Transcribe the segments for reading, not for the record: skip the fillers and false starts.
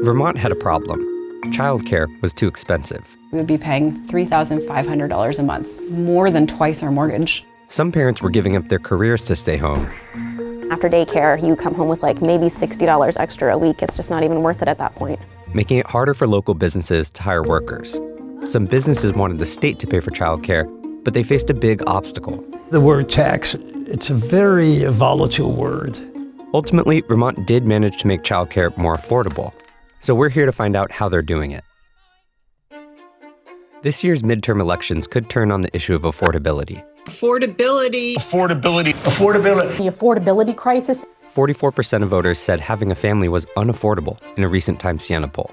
Vermont had a problem. Childcare was too expensive. We would be paying $3,500 a month, more than twice our mortgage. Some parents were giving up their careers to stay home. After daycare, you come home with like maybe $60 extra a week. It's just not even worth it at that point. Making it harder for local businesses to hire workers. Some businesses wanted the state to pay for childcare, but they faced a big obstacle. The word tax, it's a very volatile word. Ultimately, Vermont did manage to make childcare more affordable. So we're here to find out how they're doing it. This year's midterm elections could turn on the issue of affordability. Affordability. Affordability. Affordability. The affordability crisis. 44% of voters said having a family was unaffordable in a recent Time Siena poll.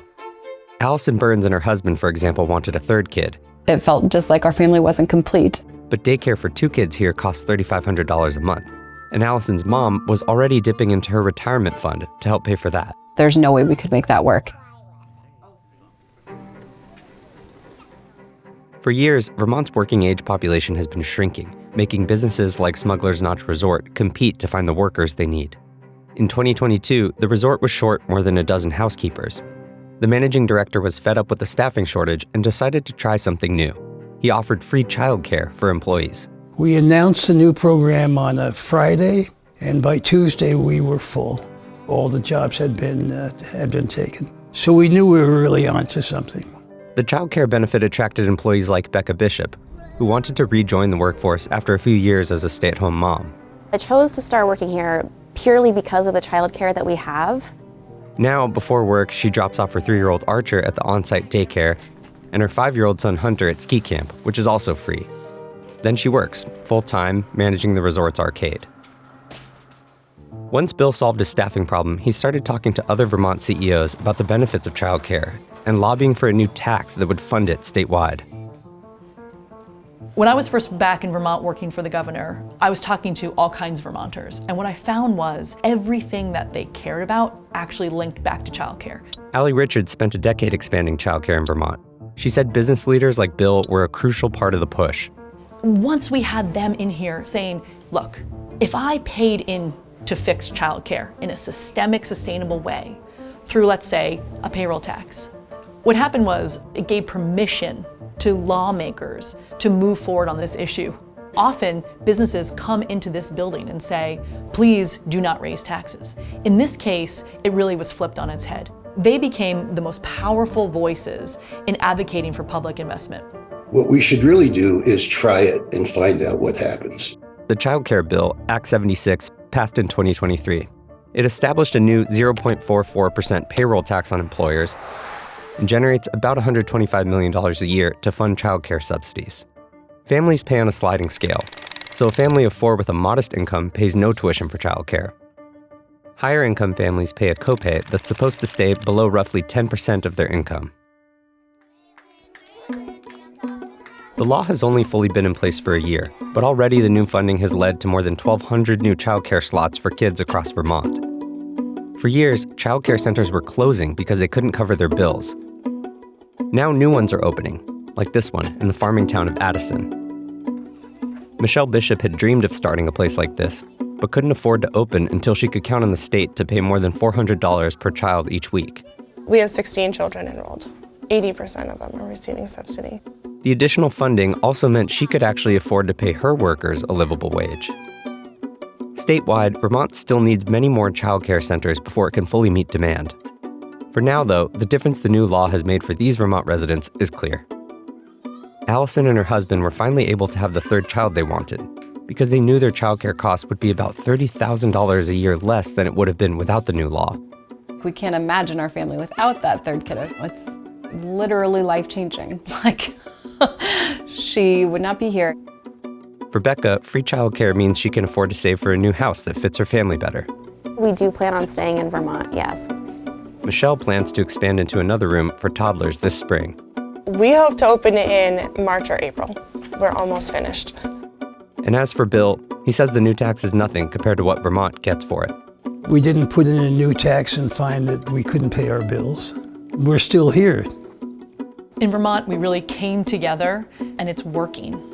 Allison Burns and her husband, for example, wanted a third kid. It felt just like our family wasn't complete. But daycare for 2 kids here costs $3,500 a month. And Allison's mom was already dipping into her retirement fund to help pay for that. There's no way we could make that work. For years, Vermont's working-age population has been shrinking, making businesses like Smuggler's Notch Resort compete to find the workers they need. In 2022, the resort was short more than a dozen housekeepers. The managing director was fed up with the staffing shortage and decided to try something new. He offered free childcare for employees. We announced the new program on a Friday, and by Tuesday we were full. All the jobs had been taken. So we knew we were really onto something. The childcare benefit attracted employees like Becca Bishop, who wanted to rejoin the workforce after a few years as a stay-at-home mom. I chose to start working here purely because of the childcare that we have. Now, before work, she drops off her 3-year-old Archer at the on-site daycare and her 5-year-old son Hunter at ski camp, which is also free. Then she works, full-time, managing the resort's arcade. Once Bill solved his staffing problem, he started talking to other Vermont CEOs about the benefits of childcare and lobbying for a new tax that would fund it statewide. When I was first back in Vermont working for the governor, I was talking to all kinds of Vermonters, and what I found was everything that they cared about actually linked back to childcare. Allie Richards spent a decade expanding childcare in Vermont. She said business leaders like Bill were a crucial part of the push. Once we had them in here saying, look, if I paid in to fix childcare in a systemic, sustainable way through, let's say, a payroll tax, what happened was it gave permission to lawmakers to move forward on this issue. Often, businesses come into this building and say, please do not raise taxes. In this case, it really was flipped on its head. They became the most powerful voices in advocating for public investment. What we should really do is try it and find out what happens. The Childcare Bill, Act 76, passed in 2023. It established a new 0.44% payroll tax on employers and generates about $125 million a year to fund childcare subsidies. Families pay on a sliding scale, so a family of 4 with a modest income pays no tuition for childcare. Higher income families pay a copay that's supposed to stay below roughly 10% of their income. The law has only fully been in place for a year, but already the new funding has led to more than 1,200 new childcare slots for kids across Vermont. For years, childcare centers were closing because they couldn't cover their bills. Now new ones are opening, like this one in the farming town of Addison. Michelle Bishop had dreamed of starting a place like this, but couldn't afford to open until she could count on the state to pay more than $400 per child each week. We have 16 children enrolled. 80% of them are receiving subsidy. The additional funding also meant she could actually afford to pay her workers a livable wage. Statewide, Vermont still needs many more childcare centers before it can fully meet demand. For now, though, the difference the new law has made for these Vermont residents is clear. Allison and her husband were finally able to have the third child they wanted because they knew their childcare costs would be about $30,000 a year less than it would have been without the new law. We can't imagine our family without that third kid. It's literally life-changing. She would not be here. For Becca, free childcare means she can afford to save for a new house that fits her family better. We do plan on staying in Vermont, yes. Michelle plans to expand into another room for toddlers this spring. We hope to open it in March or April. We're almost finished. And as for Bill, he says the new tax is nothing compared to what Vermont gets for it. We didn't put in a new tax and find that we couldn't pay our bills. We're still here. In Vermont, we really came together, and it's working.